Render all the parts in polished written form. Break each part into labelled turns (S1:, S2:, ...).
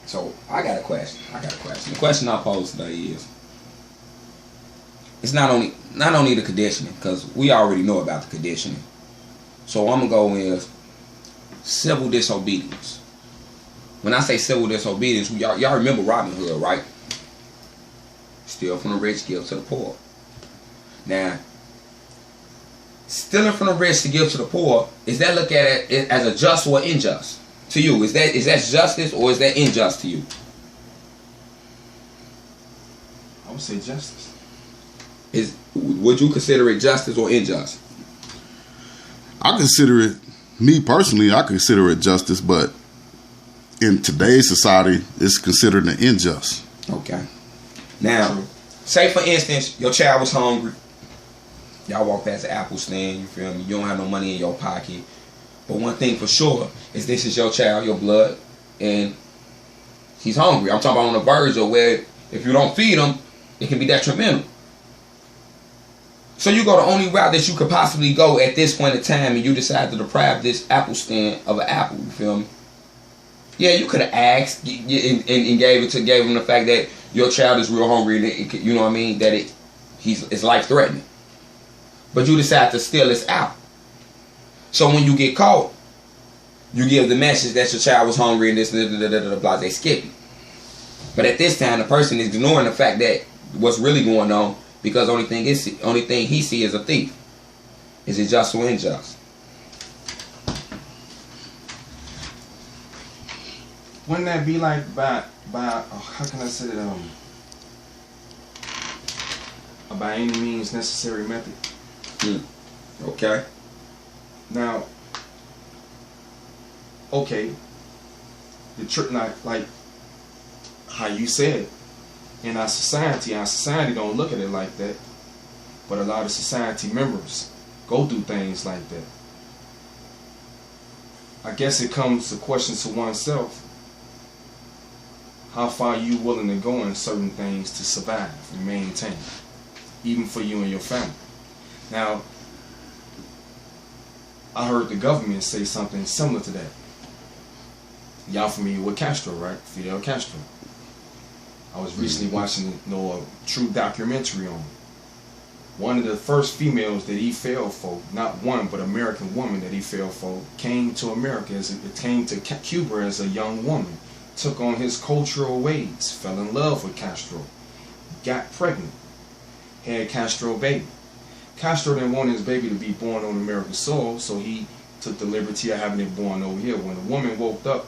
S1: So I got a question. The question I pose today is, it's not only the conditioning, because we already know about the conditioning. So I'm gonna go with civil disobedience. When I say civil disobedience, y'all remember Robin Hood, right? Steal from the rich, give to the poor. Now, stealing from the rich to give to the poor, is that look at it as a just or unjust to you? Is that justice or is that unjust to you?
S2: I would say justice.
S1: Would you consider it justice or unjust?
S3: I consider it, me personally, I consider it justice, but in today's society, it's considered an unjust.
S1: Okay. Now, say for instance, your child was hungry. Y'all walk past the apple stand, you feel me? You don't have no money in your pocket. But one thing for sure is this is your child, your blood, and he's hungry. I'm talking about on the verge of where if you don't feed him, it can be detrimental. So you go the only route that you could possibly go at this point in time, and you decide to deprive this apple stand of an apple. You feel me? Yeah, you could have asked and gave him the fact that your child is real hungry, and you know what I mean, that it's life threatening. But you decide to steal this apple. So when you get caught, you give the message that your child was hungry and this blah, they skip it. But at this time, the person is ignoring the fact that what's really going on, because only thing he see is a thief. Is it just or unjust?
S2: Wouldn't that be like by how can I say it, by any means necessary method?
S1: Okay.
S2: Now, okay, the trick, like how you said, in our society don't look at it like that, but a lot of society members go through things like that. I guess it comes to question to oneself, how far you willing to go in certain things to survive and maintain, even for you and your family. Now, I heard the government say something similar to that. Y'all familiar with Castro, right? Fidel Castro. I was recently watching a true documentary on him. One of the first females that he fell for, not one, but American woman that he fell for, came to America, came to Cuba as a young woman, took on his cultural ways, fell in love with Castro, got pregnant, had Castro baby. Castro didn't want his baby to be born on American soil, so he took the liberty of having it born over here. When the woman woke up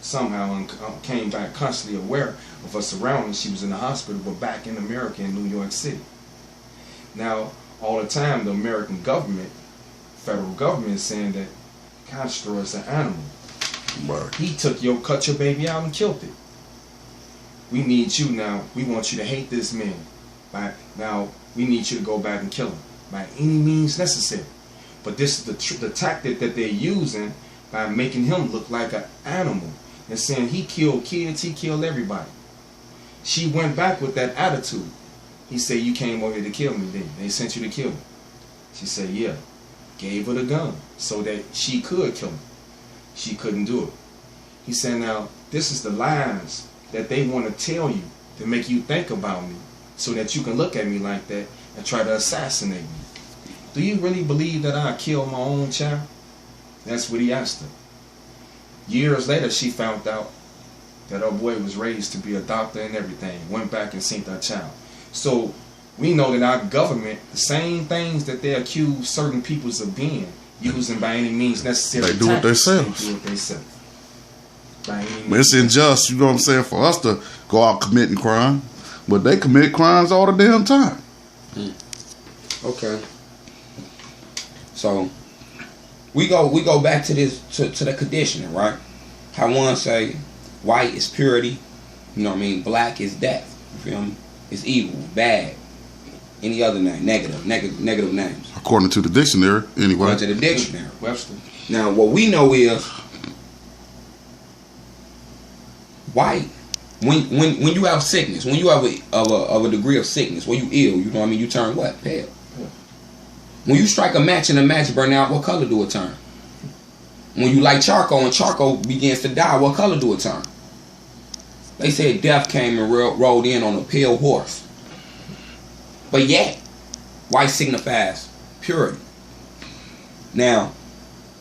S2: somehow and came back consciously aware of her surroundings, she was in the hospital, but back in America, in New York City. Now, all the time, the American government, federal government, is saying that Castro is an animal.
S3: Right.
S2: He cut your baby out and killed it. We need you now. We want you to hate this man. Right? Now, we need you to go back and kill him by any means necessary. But this is the tactic that they're using by making him look like an animal and saying he killed kids, he killed everybody. She went back with that attitude. He said, you came over here to kill me then. They sent you to kill me. She said, yeah. Gave her the gun so that she could kill him. She couldn't do it. He said, now, this is the lies that they want to tell you to make you think about me so that you can look at me like that and try to assassinate me. Do you really believe that I killed my own child? That's what he asked her. Years later, she found out that her boy was raised to be a doctor and everything. Went back and seen her child. So we know that our government, the same things that they accuse certain peoples of being, using by any means necessary.
S3: They do it themselves.
S2: They do it themselves.
S3: It's unjust, you know what I'm saying, for us to go out committing crime, but they commit crimes all the damn time.
S1: Okay. So we go back to this to the conditioning, right? How one say white is purity, you know what I mean? Black is death. You feel me? It's evil, bad. Any other name, negative names.
S3: According to the dictionary, anyway.
S1: According to the dictionary.
S2: Webster.
S1: Now, what we know is white. When you have sickness, when you have a degree of sickness, when you ill, you know what I mean, you turn what? Pale.
S2: Yeah.
S1: When you strike a match and the match burn out, what color do it turn? When you light charcoal and charcoal begins to die, what color do it turn? They said death came and rode in on a pale horse. But yet, white signifies purity. Now,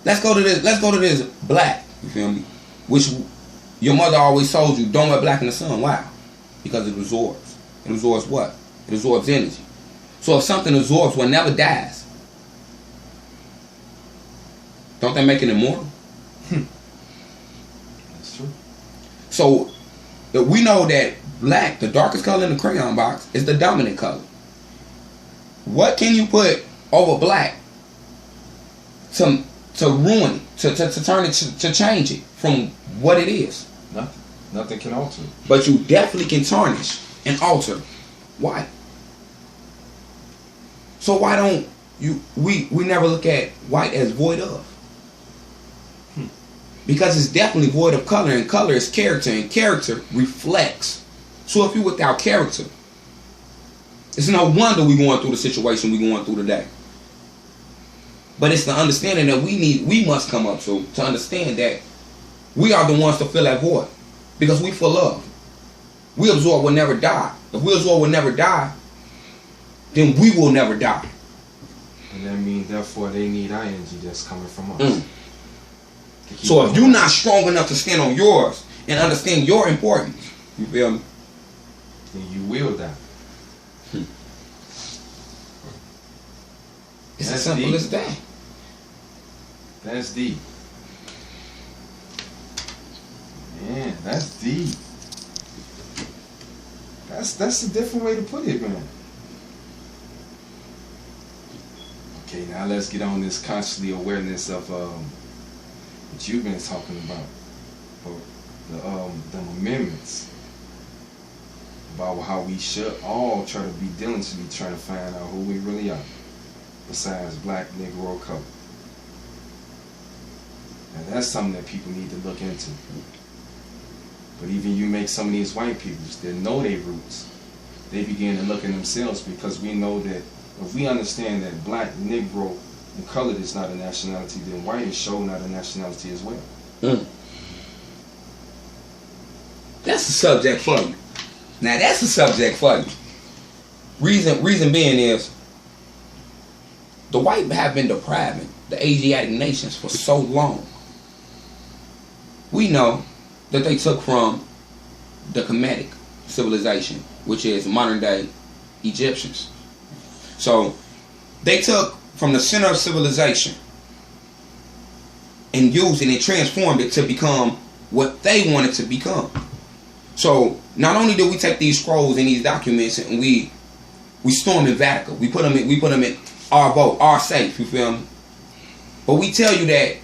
S1: let's go to this black. You feel me? Which your mother always told you, don't wear black in the sun. Why? Because it absorbs. It absorbs what? It absorbs energy. So if something absorbs what never dies, don't that make it immortal?
S2: That's true.
S1: So we know that black, the darkest color in the crayon box, is the dominant color. What can you put over black to ruin it, to turn it, to change it from what it is?
S2: Nothing. Nothing can alter it.
S1: But you definitely can tarnish and alter white. So why don't we never look at white as void of? Because it's definitely void of color, and color is character, and character reflects. So if you're without character, it's no wonder we're going through the situation we're going through today. But it's the understanding that we must come up to understand that we are the ones to fill that void. Because we full of. We absorb will never die. If we absorb will never die, then we will never die.
S2: And that means, therefore, they need our energy that's coming from us.
S1: So if you're not strong enough to stand on yours and understand your importance, you feel me?
S2: Then you will die.
S1: It's as simple
S2: deep.
S1: as that.
S2: That's deep. Man, that's deep. That's a different way to put it, man. Okay, now let's get on this consciously awareness of what you've been talking about, or the amendments about how we should all try to be diligently trying to find out who we really are, besides black, Negro, color. And that's something that people need to look into. But even you make some of these white people that know their roots, they begin to look at themselves, because we know that if we understand that black, Negro, and colored is not a nationality, then white is sure not a nationality as well.
S1: That's the subject for you. Now that's the subject for you. Reason being is the white have been depriving the Asiatic nations for so long. We know that they took from the Kemetic civilization, which is modern day Egyptians. So they took from the center of civilization and used it and transformed it to become what they wanted to become. So not only do we take these scrolls and these documents and we storm in Vatican, we put them in our vote, our safe, you feel me? But we tell you that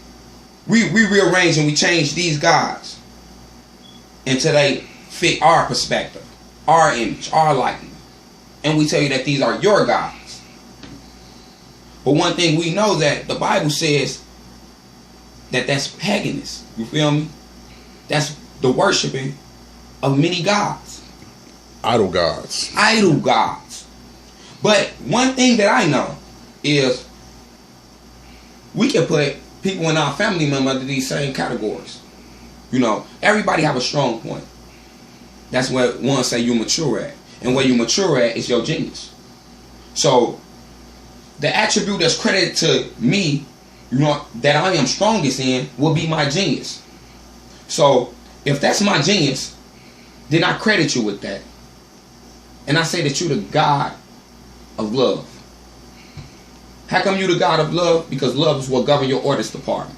S1: we rearrange and we change these gods until they fit our perspective, our image, our likeness. And we tell you that these are your gods. But one thing we know that the Bible says that that's paganism. You feel me? That's the worshiping of many gods.
S3: Idol gods.
S1: Idol gods. But one thing that I know is we can put people in our family member under these same categories. You know, everybody have a strong point. That's where one say you mature at. And where you mature at is your genius. So the attribute that's credited to me, you know, that I am strongest in will be my genius. So if that's my genius, then I credit you with that. And I say that you're the God of love. How come you're the God of love? Because love is what governs your orders department.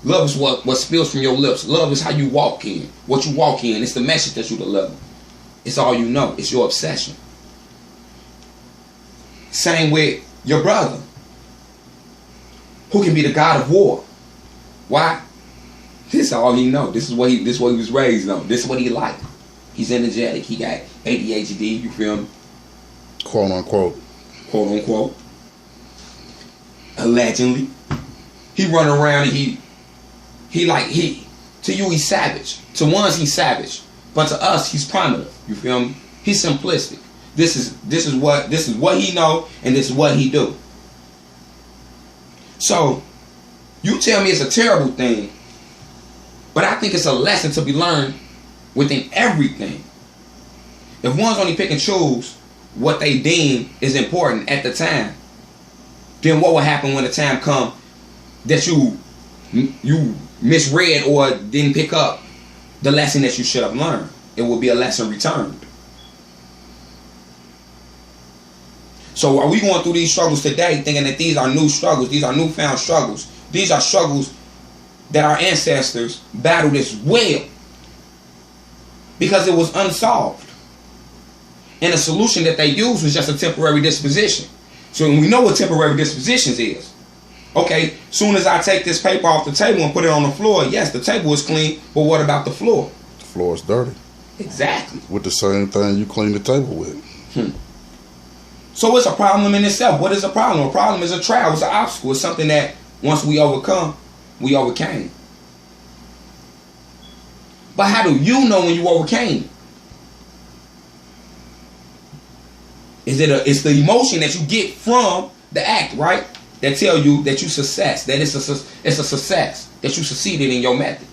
S1: Love is what spills from your lips. Love is how you walk in. What you walk in. It's the message that you deliver. It's all you know. It's your obsession. Same with your brother, who can be the God of war. Why? This is all he know. This is what he was raised on. This is what he liked. He's energetic. He got ADHD. You feel me?
S3: Quote unquote.
S1: Quote unquote. Allegedly. He run around and he to you he's savage. To ones he's savage. But to us he's primitive. You feel me? He's simplistic. This is what he know, and this is what he do. So you tell me it's a terrible thing, but I think it's a lesson to be learned within everything. If one's only pick and choose what they deem is important at the time, then what will happen when the time comes that you misread or didn't pick up the lesson that you should have learned? It will be a lesson returned. So are we going through these struggles today thinking that these are new struggles, these are newfound struggles, these are struggles that our ancestors battled as well because it was unsolved? And the solution that they used was just a temporary disposition. So we know what temporary dispositions is. Okay, soon as I take this paper off the table and put it on the floor, yes, the table is clean, but what about the floor?
S3: The floor is dirty.
S1: Exactly.
S3: With the same thing you clean the table with.
S1: So it's a problem in itself. What is a problem? A problem is a trial, it's an obstacle. It's something that once we overcome, we overcame. But how do you know when you overcame? It's the emotion that you get from the act, right? That tell you that you success, that it's a success, that you succeeded in your method.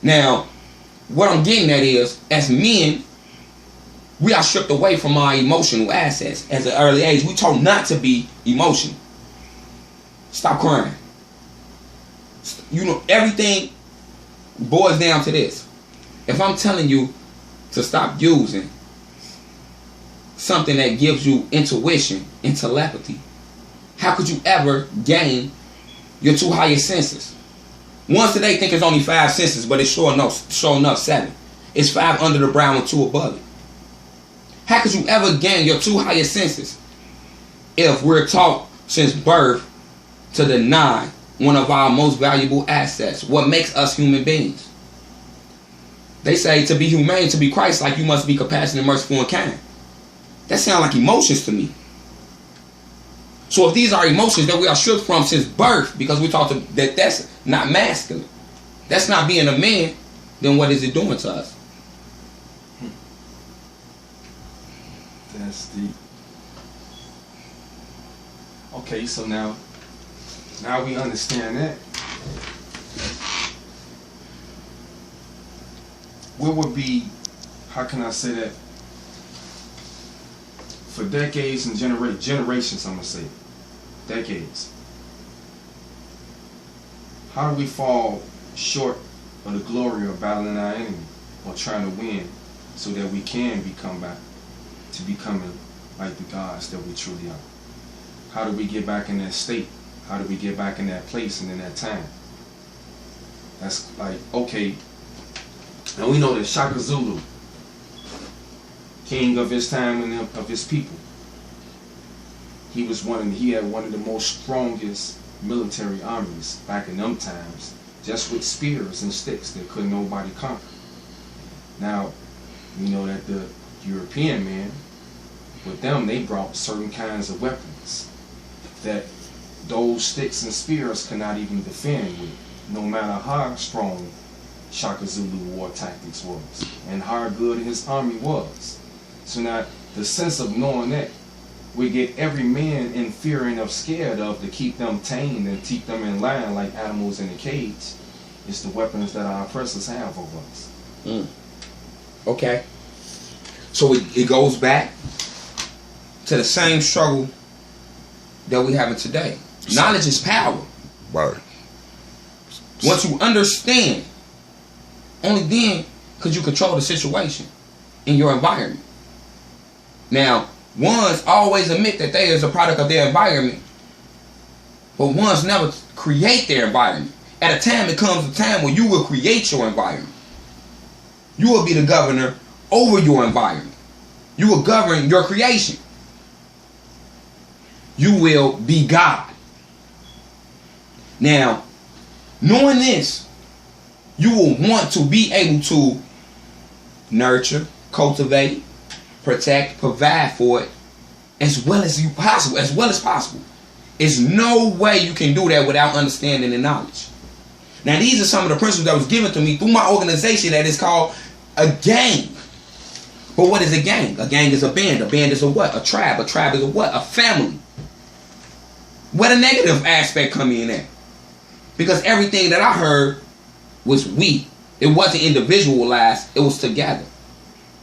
S1: Now, what I'm getting at is, as men, we are stripped away from our emotional assets. At an early age, we taught not to be emotional. Stop crying. You know, everything boils down to this. If I'm telling you to stop using something that gives you intuition and telepathy, how could you ever gain your two highest senses? Ones today think it's only 5 senses, but it's sure enough 7. It's 5 under the brow and 2 above it. How could you ever gain your 2 highest senses if we're taught since birth to deny one of our most valuable assets, what makes us human beings? They say to be humane, to be Christ-like, you must be compassionate, merciful, and kind. That sounds like emotions to me. So if these are emotions that we are stripped from since birth, because we taught that that's not masculine, that's not being a man, then what is it doing to us?
S2: That's deep. Okay, so now we understand that. What would be, how can I say that? For decades and generations, I'm going to say, decades. How do we fall short of the glory of battling our enemy or trying to win so that we can become back to becoming like the gods that we truly are? How do we get back in that state? How do we get back in that place and in that time? That's like, okay, and we know that Shaka Zulu, king of his time and of his people, he had one of the most strongest military armies back in them times, just with spears and sticks that couldn't nobody conquer. Now, we know that the European men, with them, they brought certain kinds of weapons that those sticks and spears could not even defend with, no matter how strong Shaka Zulu war tactics was and how good his army was. So now the sense of knowing that, we get every man in fear and of scared of to keep them tamed and keep them in line like animals in a cage. It's the weapons that our oppressors have over us.
S1: Okay. So it goes back to the same struggle that we have today. Knowledge is power.
S3: Right.
S1: Once you understand, only then could you control the situation in your environment. Now, ones always admit that they is a product of their environment, but ones never create their environment. At a time, it comes a time where you will create your environment. You will be the governor over your environment. You will govern your creation. You will be God. Now, knowing this, you will want to be able to nurture, cultivate, protect, provide for it as well as possible. There's no way you can do that without understanding and knowledge. Now, these are some of the principles that was given to me through my organization that is called a gang. But what is a gang? A gang is a band. A band is a what? A tribe. A tribe is a what? A family. Where the negative aspect come in at? Because everything that I heard was we. It wasn't individualized, it was together.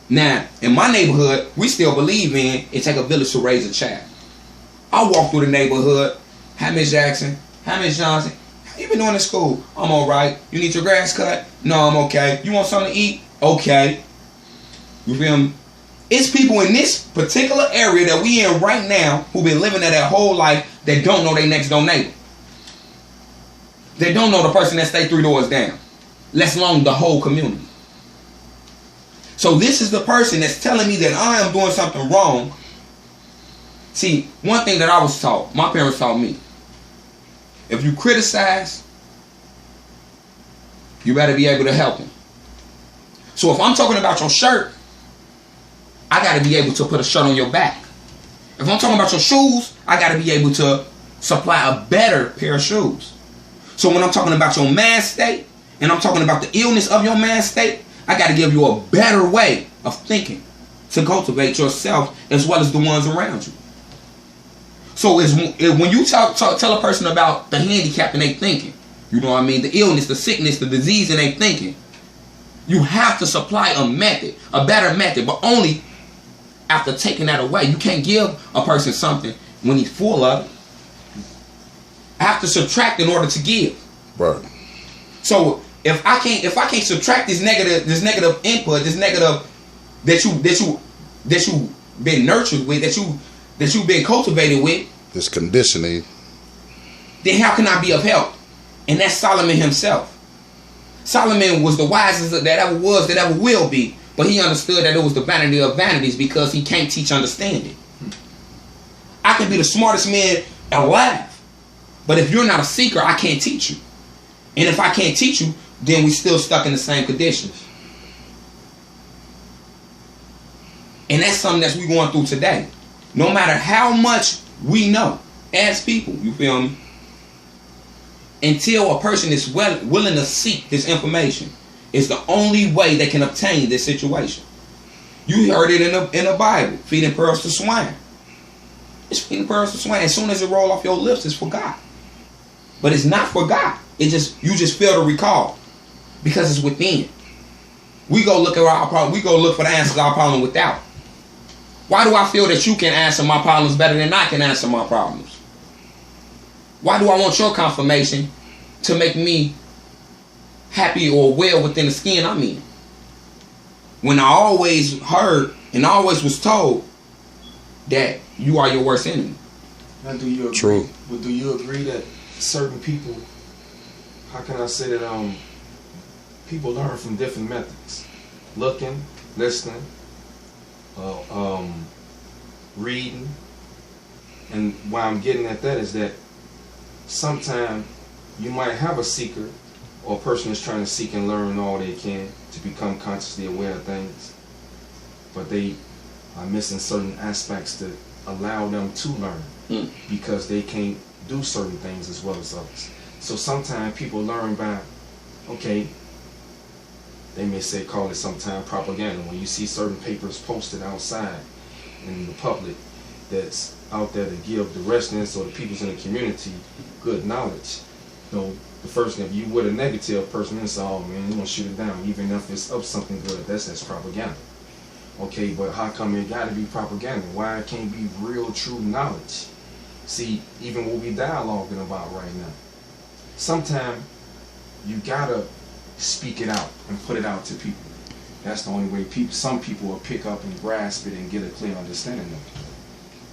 S1: Now, in my neighborhood, we still believe in it take a village to raise a child. I walk through the neighborhood. Hi, Miss Jackson. Hi, Miss Johnson. How you been doing in school? I'm all right. You need your grass cut? No, I'm okay. You want something to eat? Okay. You feel me? It's people in this particular area that we in right now who been living there their whole life that don't know their next door neighbor. They don't know the person that stay 3 doors down. Let alone the whole community. So this is the person that's telling me that I am doing something wrong. See, one thing that I was taught, my parents taught me, if you criticize, you better be able to help them. So if I'm talking about your shirt, I got to be able to put a shirt on your back. If I'm talking about your shoes, I got to be able to supply a better pair of shoes. So when I'm talking about your mind state, and I'm talking about the illness of your mind state, I got to give you a better way of thinking to cultivate yourself as well as the ones around you. So when you tell a person about the handicap in their thinking, you know what I mean, the illness, the sickness, the disease in their thinking, you have to supply a method, a better method, but only after taking that away. You can't give a person something when he's full of it. I have to subtract in order to give.
S3: Right.
S1: So if I can't subtract this negative input, this negative that you been nurtured with, that you've been cultivated with,
S3: This conditioning.
S1: then how can I be of help? And that's Solomon himself. Solomon was the wisest that ever was, that ever will be, but he understood that it was the vanity of vanities because he can't teach understanding. I can be the smartest man alive, but if you're not a seeker, I can't teach you. And if I can't teach you, then we still stuck in the same conditions. And that's something that we're going through today. No matter how much we know as people, you feel me? Until a person is willing to seek this information, it's the only way they can obtain this situation. You heard it in the Bible, feeding pearls to swine. It's feeding pearls to swine. As soon as it roll off your lips, it's forgot. But it's not forgot. You just fail to recall because it's within. We go look at our problem. We go look for the answers to our problem without. Why do I feel that you can answer my problems better than I can answer my problems? Why do I want your confirmation to make me happy or well within the skin I'm in? When I always heard and always was told that you are your worst enemy.
S2: Now, do you agree?
S3: True.
S2: Well, do you agree that certain people, how can I say that people learn from different methods? Looking, listening, reading. And why I'm getting at that is that sometimes you might have a seeker or a person that's trying to seek and learn all they can to become consciously aware of things, but they are missing certain aspects to allow them to learn because they can't do certain things as well as others. So sometimes people learn by, okay, they may say, call it sometimes propaganda. When you see certain papers posted outside in the public that's out there to give the residents or the peoples in the community good knowledge, you know, the first thing, if you with a negative person and say, oh man, you want to shoot it down, even if it's up something good, that's propaganda. Okay, but how come it got to be propaganda? Why it can't be real, true knowledge? See, even what we dialoguing about right now, sometimes you gotta speak it out and put it out to people. That's the only way some people will pick up and grasp it and get a clear understanding of it.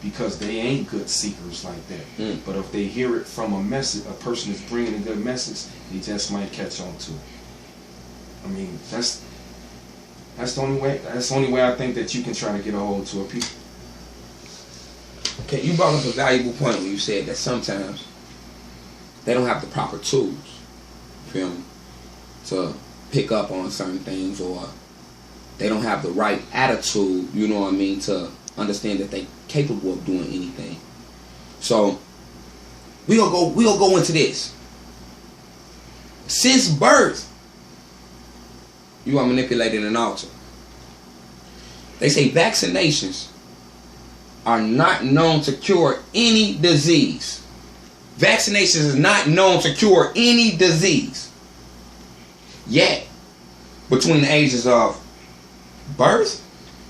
S2: Because they ain't good seekers like that. But if they hear it from a person is bringing a good message, they just might catch on to it. I mean, that's the only way. That's the only way I think that you can try to get a hold to a people.
S1: Okay, you brought up a valuable point when you said that sometimes they don't have the proper tools, feel me, to pick up on certain things, or they don't have the right attitude, you know what I mean, to understand that they capable of doing anything. So we'll go into this. Since birth, you are manipulated and altered. They say vaccinations are not known to cure any disease. Vaccinations is not known to cure any disease. Yet, between the ages of birth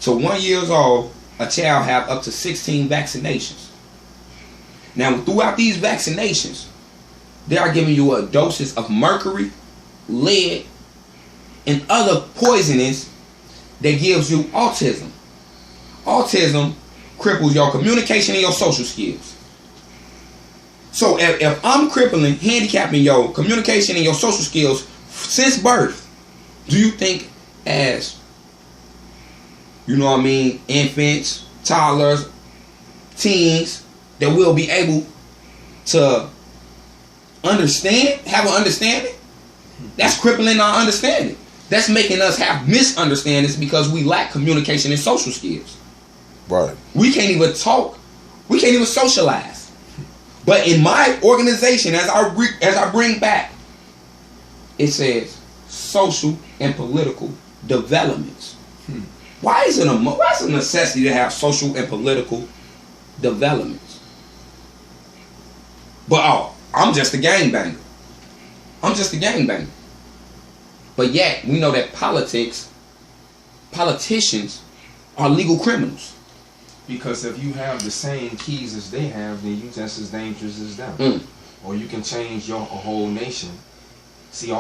S1: to 1 year old, a child have up to 16 vaccinations. Now, throughout these vaccinations, they are giving you a doses of mercury, lead, and other poisonings that gives you autism. Autism cripples your communication and your social skills. So if I'm crippling, handicapping your communication and your social skills since birth, do you think as, you know what I mean, infants, toddlers, teens, that we'll be able to understand, have an understanding? That's crippling our understanding. That's making us have misunderstandings because we lack communication and social skills.
S3: Right.
S1: We can't even talk. We can't even socialize. But in my organization, as I bring back, it says social and political developments. Why is it a necessity to have social and political developments? But I'm just a gangbanger. I'm just a gangbanger. But yet we know that politicians are legal criminals.
S2: Because if you have the same keys as they have, then you just as dangerous as them. Or you can change a whole nation. See,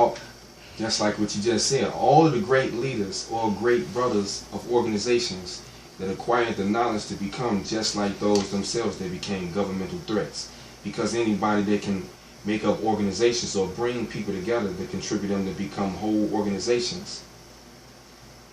S2: just like what you just said, all of the great leaders or great brothers of organizations that acquired the knowledge to become just like those themselves, they became governmental threats. Because anybody that can make up organizations or bring people together to contribute them to become whole organizations,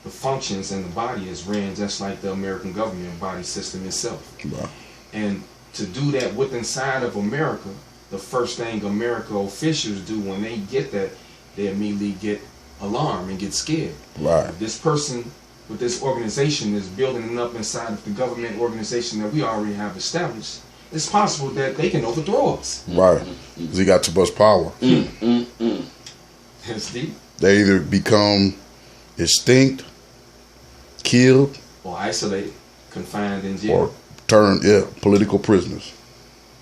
S2: the functions and the body is ran just like the American government body system itself.
S3: Wow.
S2: And to do that with inside of America, the first thing America officials do when they get that, they immediately get alarmed and get scared.
S3: Right.
S2: If this person with this organization is building it up inside of the government organization that we already have established, it's possible that they can overthrow us.
S3: Right. Because he got too much power.
S2: That's deep.
S3: They either become extinct, killed,
S2: Or isolated, confined in jail.
S3: or turned political prisoners.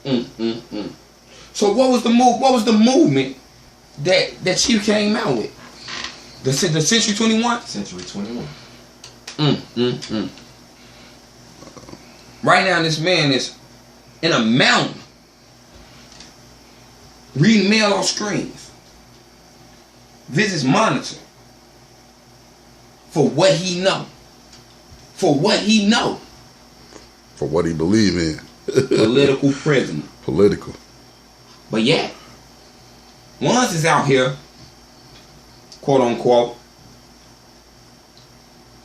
S1: So what was the move? What was the movement that Chief came out with? The Century 21?
S2: Century 21.
S1: Right now, this man is in a mountain reading mail off screens. Visits monitor for what he know. For what he know.
S3: For what he believe in.
S1: Political prisoner.
S3: Political.
S1: But yet, once is out here, quote unquote,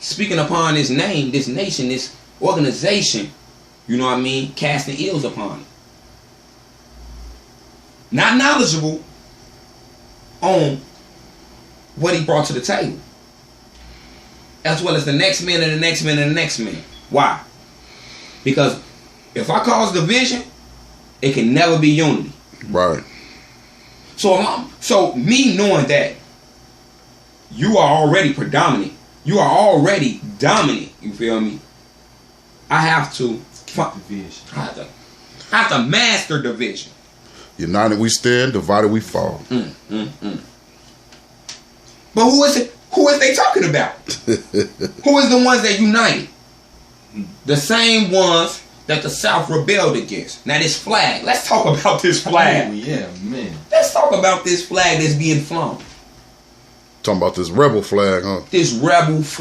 S1: speaking upon his name, this nation, this organization, you know what I mean, casting ills upon it. Not knowledgeable on what he brought to the table. As well as the next man and the next man and the next man. Why? Because if I cause division, it can never be unity.
S3: Right.
S1: So me knowing that you are already predominant, you are already dominant, you feel me? I have to
S2: Division.
S1: I have to master division.
S3: United we stand, divided we fall.
S1: But who is it? Who is they talking about? Who is the ones that united? The same ones that the South rebelled against. Now this flag. Let's talk about this flag.
S2: Oh, yeah, man.
S1: Let's talk about this flag that's being flown.
S3: Talking about this rebel flag, huh?
S1: This rebel flag.